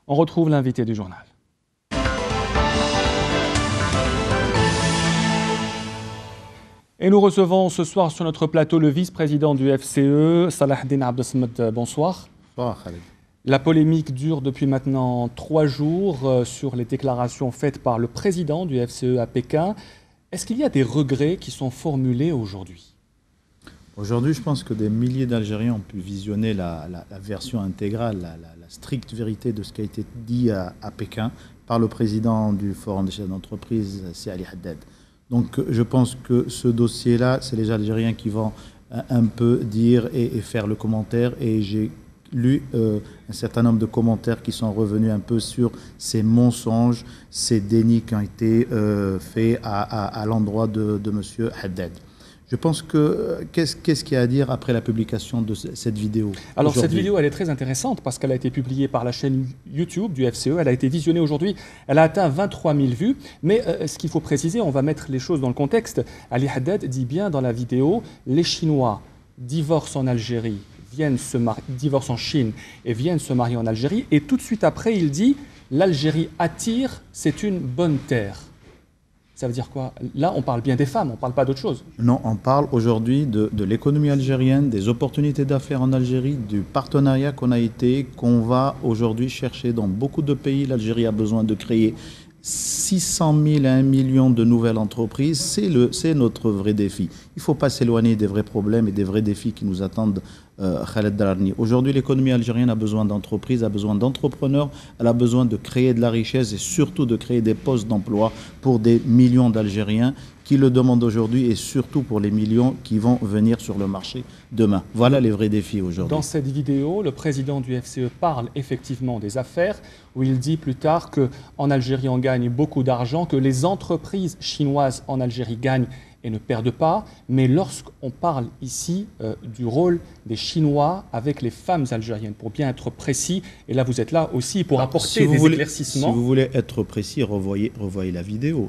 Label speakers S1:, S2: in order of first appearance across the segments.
S1: On retrouve l'invité du journal. Et nous recevons ce soir sur notre plateau le vice-président du FCE, Salah Eddine Abdesmed. Bonsoir.
S2: Bonsoir Khaled.
S1: La polémique dure depuis maintenant 3 jours sur les déclarations faites par le président du FCE à Pékin. Est-ce qu'il y a des regrets qui sont formulés aujourd'hui?
S2: Aujourd'hui, je pense que des milliers d'Algériens ont pu visionner la version intégrale, la stricte vérité de ce qui a été dit à Pékin par le président du Forum des chefs d'entreprise, c'est Ali Haddad. Donc je pense que ce dossier-là, c'est les Algériens qui vont un peu dire et faire le commentaire. Et j'ai lu un certain nombre de commentaires qui sont revenus un peu sur ces mensonges, ces dénis qui ont été faits à l'endroit de M. Haddad. Je pense que qu'est-ce qu'il y a à dire après la publication de cette vidéo?
S1: Alors cette vidéo, elle est très intéressante parce qu'elle a été publiée par la chaîne YouTube du FCE. Elle a été visionnée aujourd'hui. Elle a atteint 23 000 vues. Mais ce qu'il faut préciser, on va mettre les choses dans le contexte. Ali Haddad dit bien dans la vidéo, les Chinois divorcent en Algérie, divorcent en Chine et viennent se marier en Algérie. Et tout de suite après, il dit, l'Algérie attire, c'est une bonne terre. Ça veut dire quoi? Là, on parle bien des femmes, on ne parle pas d'autre chose.
S2: Non, on parle aujourd'hui de l'économie algérienne, des opportunités d'affaires en Algérie, du partenariat qu'on va aujourd'hui chercher dans beaucoup de pays. L'Algérie a besoin de créer 600 000 à 1 million de nouvelles entreprises. C'est notre vrai défi. Il ne faut pas s'éloigner des vrais problèmes et des vrais défis qui nous attendent, Khaled Darani. Aujourd'hui, l'économie algérienne a besoin d'entreprises, a besoin d'entrepreneurs, elle a besoin de créer de la richesse et surtout de créer des postes d'emploi pour des millions d'Algériens qui le demandent aujourd'hui et surtout pour les millions qui vont venir sur le marché demain. Voilà les vrais défis aujourd'hui.
S1: Dans cette vidéo, le président du FCE parle effectivement des affaires, où il dit plus tard qu'en Algérie, on gagne beaucoup d'argent, que les entreprises chinoises en Algérie gagnent et ne perdent pas. Mais lorsqu'on parle ici du rôle des Chinois avec les femmes algériennes, pour bien être précis, et là vous êtes là aussi pour apporter des éclaircissements.
S2: Si vous voulez être précis, revoyez la vidéo.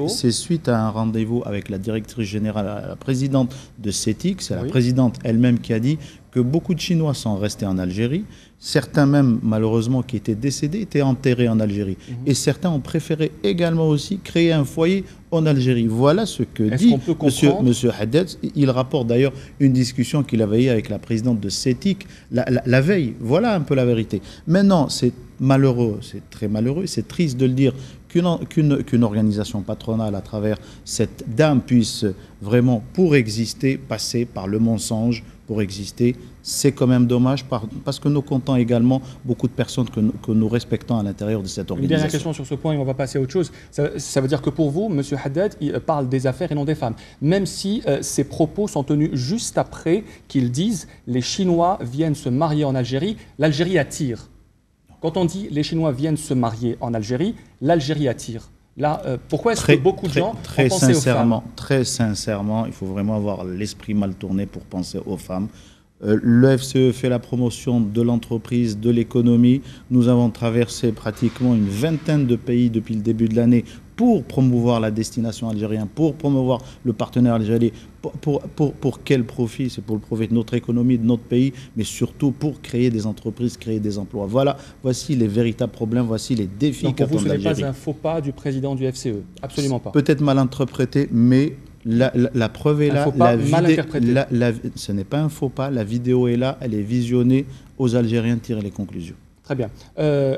S2: C'est suite à un rendez-vous avec la directrice générale, la présidente de CETIC, c'est la présidente elle-même qui a dit que beaucoup de Chinois sont restés en Algérie. Certains même, malheureusement, qui étaient décédés, étaient enterrés en Algérie. Et certains ont préféré également aussi créer un foyer en Algérie. Voilà ce que dit Monsieur Haddad. Il rapporte d'ailleurs une discussion qu'il avait eue avec la présidente de CETIC la veille. Voilà un peu la vérité. Maintenant, c'est malheureux, c'est très malheureux, c'est triste de le dire, qu'une organisation patronale à travers cette dame puisse vraiment, pour exister, passer par le mensonge pour exister. C'est quand même dommage parce que nous comptons également beaucoup de personnes que nous respectons à l'intérieur de cette organisation.
S1: Une dernière question sur ce point et on va passer à autre chose. Ça veut dire que pour vous, M. Haddad, il parle des affaires et non des femmes. Même si ses propos sont tenus juste après qu'ils disent « les Chinois viennent se marier en Algérie, l'Algérie attire ». Quand on dit « les Chinois viennent se marier en Algérie, l'Algérie attire ». Là, pourquoi est-ce que beaucoup de gens ont pensé aux femmes?
S2: Très sincèrement, il faut vraiment avoir l'esprit mal tourné pour penser aux femmes. Le FCE fait la promotion de l'entreprise, de l'économie. Nous avons traversé pratiquement une vingtaine de pays depuis le début de l'année pour promouvoir la destination algérienne, pour promouvoir le partenaire algérien. Pour quel profit? C'est pour le profit de notre économie, de notre pays, mais surtout pour créer des entreprises, créer des emplois. Voici les véritables problèmes, voici les défis qu'attend l'Algérie.
S1: Donc pour vous, ce n'est pas un faux pas du président du FCE? Absolument pas.
S2: Peut-être mal interprété, mais la preuve est là. Ce n'est pas un faux pas, la vidéo est là, elle est visionnée, aux Algériens de tirer les conclusions.
S1: Très bien.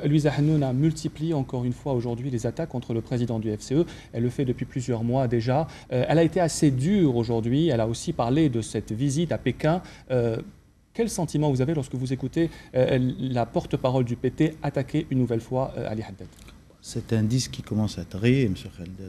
S1: Louisa Hannoun a multiplié encore une fois aujourd'hui les attaques contre le président du FCE. Elle le fait depuis plusieurs mois déjà. Elle a été assez dure aujourd'hui. Elle a aussi parlé de cette visite à Pékin. Quel sentiment vous avez lorsque vous écoutez la porte-parole du PT attaquer une nouvelle fois Ali Haddad?
S2: C'est un indice qui commence à être réel, M.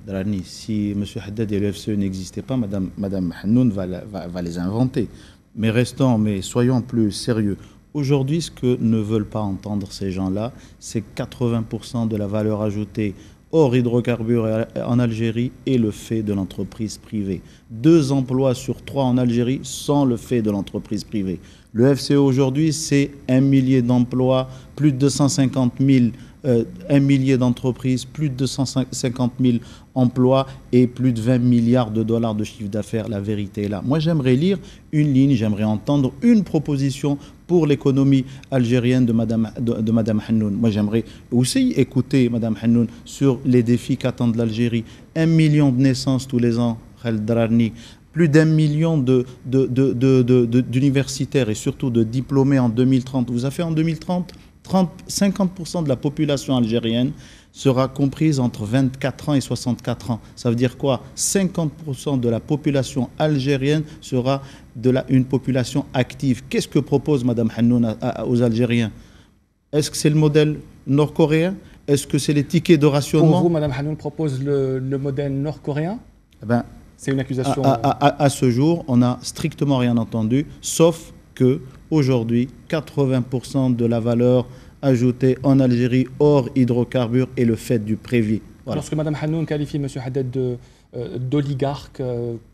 S2: Darani. Si M. Haddad et le FCE n'existaient pas, Mme Hannoun va les inventer. Mais soyons plus sérieux. Aujourd'hui, ce que ne veulent pas entendre ces gens-là, c'est 80% de la valeur ajoutée hors hydrocarbures en Algérie est le fait de l'entreprise privée. 2 emplois sur 3 en Algérie sont le fait de l'entreprise privée. Le FCE aujourd'hui, c'est 1 millier d'emplois, plus de 250 000 1 millier d'entreprises, plus de 250 000 emplois et plus de 20 milliards de dollars de chiffre d'affaires. La vérité est là. Moi, j'aimerais lire une ligne, j'aimerais entendre une proposition pour l'économie algérienne de Madame Hannoun. Moi, j'aimerais aussi écouter Madame Hannoun sur les défis qu'attendent l'Algérie. 1 million de naissances tous les ans, Khaled Drarni. Plus d'1 million d'universitaires et surtout de diplômés en 2030. Vous avez fait en 2030, 50% de la population algérienne sera comprise entre 24 ans et 64 ans. Ça veut dire quoi? 50% de la population algérienne sera une population active. Qu'est-ce que propose Mme Hannoun aux Algériens? Est-ce que c'est le modèle nord-coréen? Est-ce que c'est les tickets de rationnement?
S1: Pour vous, Mme Hannoun propose le modèle nord-coréen? C'est une accusation.
S2: À ce jour, on n'a strictement rien entendu, sauf que aujourd'hui, 80% de la valeur ajoutée en Algérie hors hydrocarbures est le fait du prévis.
S1: Voilà. Lorsque Mme Hannoun qualifie M. Haddad d'oligarque,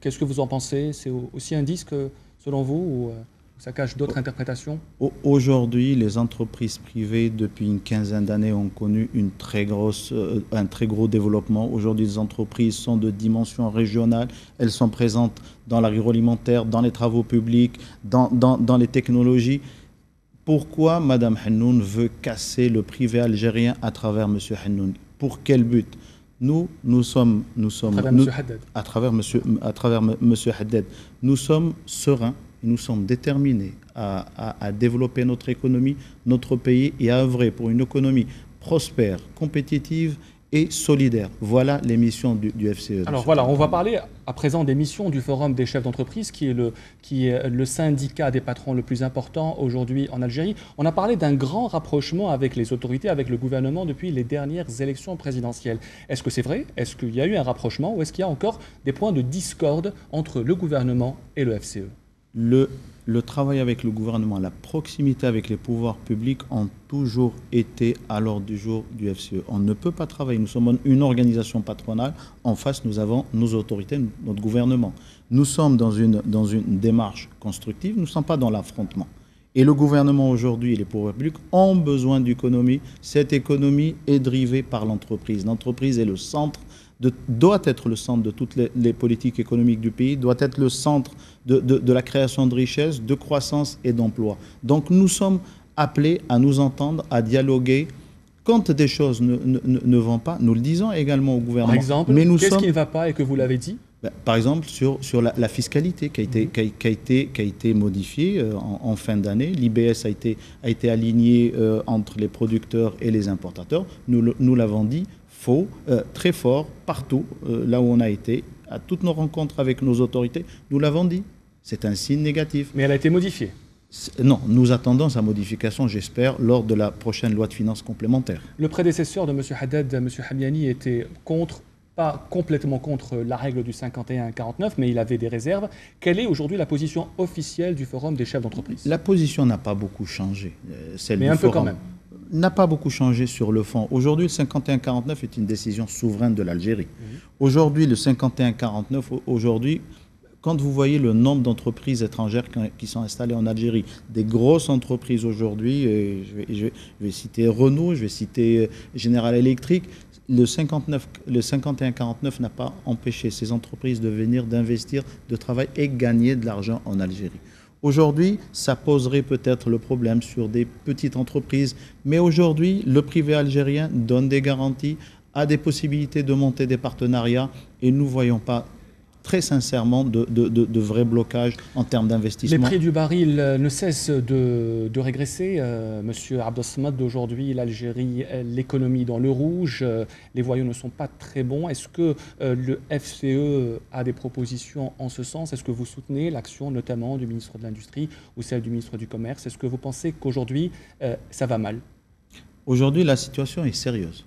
S1: qu'est-ce que vous en pensez? C'est aussi un disque, selon vous, ou ça cache d'autres interprétations?
S2: Aujourd'hui, les entreprises privées, depuis une quinzaine d'années, ont connu un très gros développement. Aujourd'hui, les entreprises sont de dimension régionale. Elles sont présentes dans l'agroalimentaire, dans les travaux publics, dans les technologies. Pourquoi Mme Hannoun veut casser le privé algérien à travers M. Hannoun? Pour quel but? Nous sommes à travers M. Haddad, nous sommes sereins. Nous sommes déterminés à développer notre économie, notre pays et à œuvrer pour une économie prospère, compétitive et solidaire. Voilà les missions du FCE.
S1: Alors voilà, on va parler à présent des missions du Forum des chefs d'entreprise, qui est le syndicat des patrons le plus important aujourd'hui en Algérie. On a parlé d'un grand rapprochement avec les autorités, avec le gouvernement depuis les dernières élections présidentielles. Est-ce que c'est vrai? Est-ce qu'il y a eu un rapprochement ou est-ce qu'il y a encore des points de discorde entre le gouvernement et le FCE?
S2: Le travail avec le gouvernement, la proximité avec les pouvoirs publics ont toujours été à l'ordre du jour du FCE. On ne peut pas travailler. Nous sommes une organisation patronale. En face, nous avons nos autorités, notre gouvernement. Nous sommes dans une démarche constructive. Nous ne sommes pas dans l'affrontement. Et le gouvernement aujourd'hui et les pouvoirs publics ont besoin d'économie. Cette économie est drivée par l'entreprise. L'entreprise est le centre. Doit être le centre de toutes les politiques économiques du pays, doit être le centre de la création de richesses, de croissance et d'emploi. Donc nous sommes appelés à nous entendre, à dialoguer. Quand des choses ne vont pas, nous le disons également au gouvernement.
S1: Par exemple, qu'est-ce qui ne va pas et que vous l'avez dit?
S2: Par exemple, sur la fiscalité qui a été modifiée en fin d'année. L'IBS a été aligné entre les producteurs et les importateurs. Nous l'avons dit. Très fort, partout, là où on a été, à toutes nos rencontres avec nos autorités, nous l'avons dit. C'est un signe négatif.
S1: Mais elle a été modifiée?
S2: Non, nous attendons sa modification, j'espère, lors de la prochaine loi de finances complémentaire.
S1: Le prédécesseur de M. Haddad, M. Hamiani, était pas complètement contre la règle du 51-49, mais il avait des réserves. Quelle est aujourd'hui la position officielle du Forum des chefs d'entreprise?
S2: La position n'a pas beaucoup changé.
S1: Mais un peu quand même.
S2: N'a pas beaucoup changé sur le fond. Aujourd'hui, le 51-49 est une décision souveraine de l'Algérie. Aujourd'hui, le 51-49, quand vous voyez le nombre d'entreprises étrangères qui sont installées en Algérie, des grosses entreprises aujourd'hui, je vais citer Renault, je vais citer General Electric, le 51-49 n'a pas empêché ces entreprises de venir, d'investir, de travailler et gagner de l'argent en Algérie. Aujourd'hui, ça poserait peut-être le problème sur des petites entreprises, mais aujourd'hui, le privé algérien donne des garanties, a des possibilités de monter des partenariats et nous ne voyons pas très sincèrement de vrais blocages en termes d'investissement.
S1: Les prix du baril ne cessent de régresser. Monsieur Abdessamad, d'aujourd'hui, l'Algérie, l'économie dans le rouge, les voyous ne sont pas très bons. Est-ce que le FCE a des propositions en ce sens? Est-ce que vous soutenez l'action notamment du ministre de l'Industrie ou celle du ministre du Commerce? Est-ce que vous pensez qu'aujourd'hui, ça va mal?
S2: Aujourd'hui, la situation est sérieuse.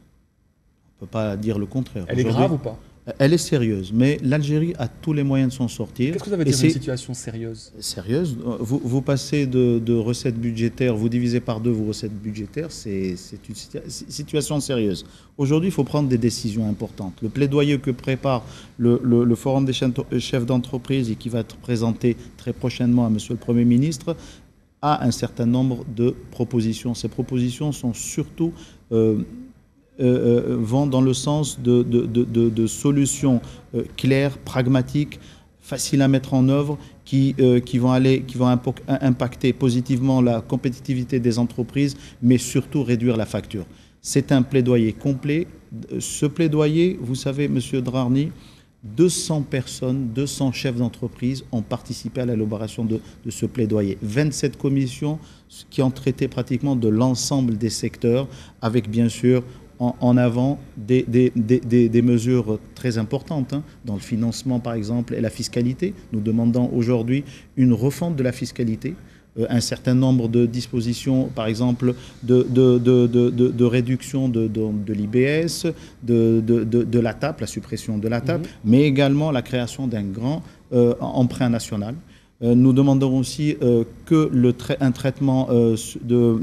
S2: On ne peut pas dire le contraire.
S1: Elle est grave ou pas?
S2: Elle est sérieuse, mais l'Algérie a tous les moyens de s'en sortir.
S1: Qu'est-ce que ça veut dire une situation sérieuse?
S2: Sérieuse, vous passez de recettes budgétaires, vous divisez par 2 vos recettes budgétaires, c'est une situation sérieuse. Aujourd'hui, il faut prendre des décisions importantes. Le plaidoyer que prépare le Forum des chefs d'entreprise et qui va être présenté très prochainement à Monsieur le Premier ministre a un certain nombre de propositions. Ces propositions sont surtout... vont dans le sens de solutions claires, pragmatiques, faciles à mettre en œuvre qui vont impacter positivement la compétitivité des entreprises, mais surtout réduire la facture. C'est un plaidoyer complet. Ce plaidoyer, vous savez, Monsieur Drarni, 200 personnes, 200 chefs d'entreprise ont participé à l'élaboration de ce plaidoyer. 27 commissions qui ont traité pratiquement de l'ensemble des secteurs, avec bien sûr en avant des mesures très importantes, hein, dans le financement par exemple et la fiscalité. Nous demandons aujourd'hui une refonte de la fiscalité, un certain nombre de dispositions, par exemple de réduction de l'IBS, de la TAP, la suppression de la TAP, mais également la création d'un grand emprunt national. Nous demandons aussi un traitement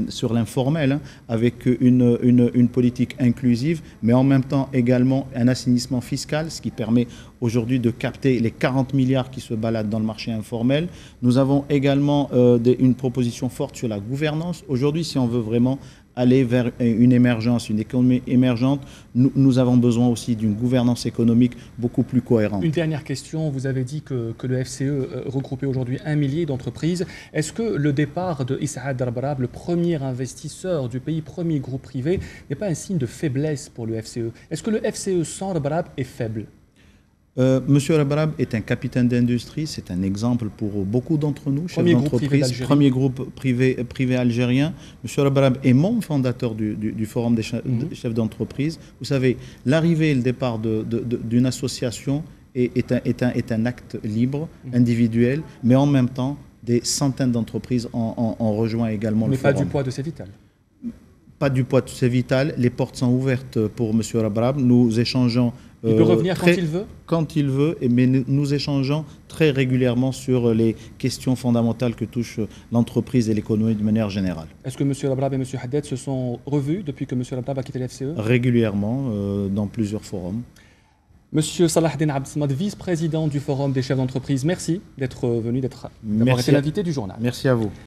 S2: sur l'informel, hein, avec une politique inclusive, mais en même temps également un assainissement fiscal, ce qui permet aujourd'hui de capter les 40 milliards qui se baladent dans le marché informel. Nous avons également une proposition forte sur la gouvernance. Aujourd'hui, si on veut vraiment aller vers une émergence, une économie émergente, nous avons besoin aussi d'une gouvernance économique beaucoup plus cohérente.
S1: Une dernière question, vous avez dit que le FCE regroupait aujourd'hui 1 millier d'entreprises. Est-ce que le départ de Issaad Rabrab, le premier investisseur du pays, premier groupe privé, n'est pas un signe de faiblesse pour le FCE? Est-ce que le FCE sans Rabrab est faible?
S2: Monsieur Rabrab est un capitaine d'industrie, c'est un exemple pour beaucoup d'entre nous, chefs d'entreprise, premier groupe privé algérien. Monsieur Rabrab est membre fondateur du Forum des chefs d'entreprise. Vous savez, l'arrivée et le départ d'une association est un acte libre, individuel, mais en même temps, des centaines d'entreprises ont rejoint également le Forum.
S1: Mais pas du poids de Cevital.
S2: Pas du poids de Cevital. Les portes sont ouvertes pour Monsieur Rabrab. Nous échangeons.
S1: Il peut revenir quand il veut?
S2: Quand il veut, mais nous échangeons très régulièrement sur les questions fondamentales que touchent l'entreprise et l'économie de manière générale.
S1: Est-ce que M. Rabrab et M. Haddad se sont revus depuis que M. Rabrab a quitté la FCE?
S2: Régulièrement, dans plusieurs forums.
S1: Monsieur Salah Eddine Abdessamad, vice-président du Forum des chefs d'entreprise, merci d'être venu, d'avoir été l'invité du journal.
S2: Merci à vous.